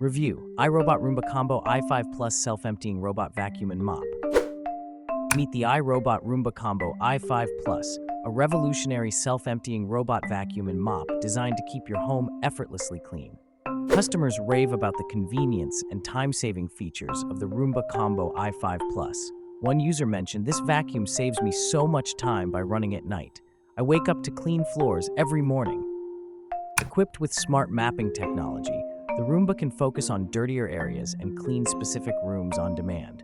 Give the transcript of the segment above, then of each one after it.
Review: iRobot Roomba Combo i5 Plus Self-Emptying Robot Vacuum and Mop. Meet the iRobot Roomba Combo i5 Plus, a revolutionary self-emptying robot vacuum and mop designed to keep your home effortlessly clean. Customers rave about the convenience and time-saving features of the Roomba Combo i5 Plus. One user mentioned, "This vacuum saves me so much time by running at night. I wake up to clean floors every morning." Equipped with smart mapping technology, the Roomba can focus on dirtier areas and clean specific rooms on demand.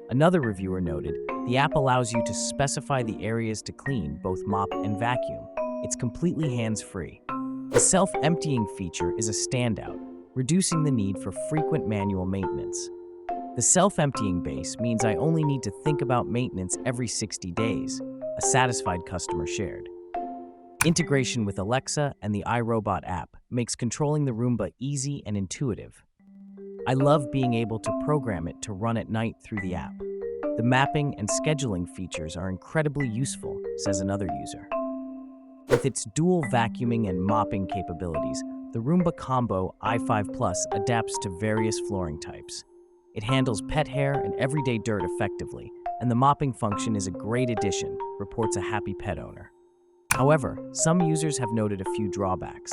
Another reviewer noted, "The app allows you to specify the areas to clean, both mop and vacuum. It's completely hands-free." The self-emptying feature is a standout, reducing the need for frequent manual maintenance. The self-emptying base means I only need to think about maintenance every 60 days, a satisfied customer shared. Integration with Alexa and the iRobot app makes controlling the Roomba easy and intuitive. "I love being able to program it to run at night through the app. The mapping and scheduling features are incredibly useful," says another user. With its dual vacuuming and mopping capabilities, the Roomba Combo i5 Plus adapts to various flooring types. It handles pet hair and everyday dirt effectively, and the mopping function is a great addition, reports a happy pet owner. However, some users have noted a few drawbacks.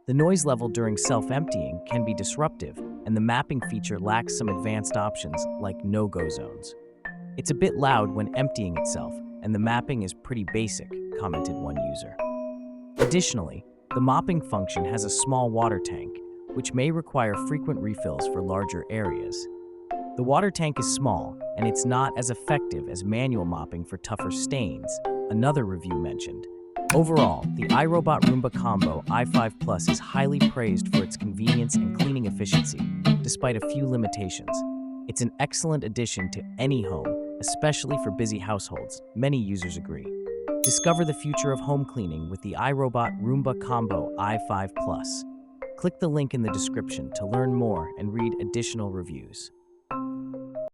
The noise level during self-emptying can be disruptive, and the mapping feature lacks some advanced options like no-go zones. "It's a bit loud when emptying itself, and the mapping is pretty basic," commented one user. Additionally, the mopping function has a small water tank, which may require frequent refills for larger areas. The water tank is small, and it's not as effective as manual mopping for tougher stains, another review mentioned. Overall, the iRobot Roomba Combo i5 Plus is highly praised for its convenience and cleaning efficiency, despite a few limitations. It's an excellent addition to any home, especially for busy households, many users agree. Discover the future of home cleaning with the iRobot Roomba Combo i5 Plus. Click the link in the description to learn more and read additional reviews.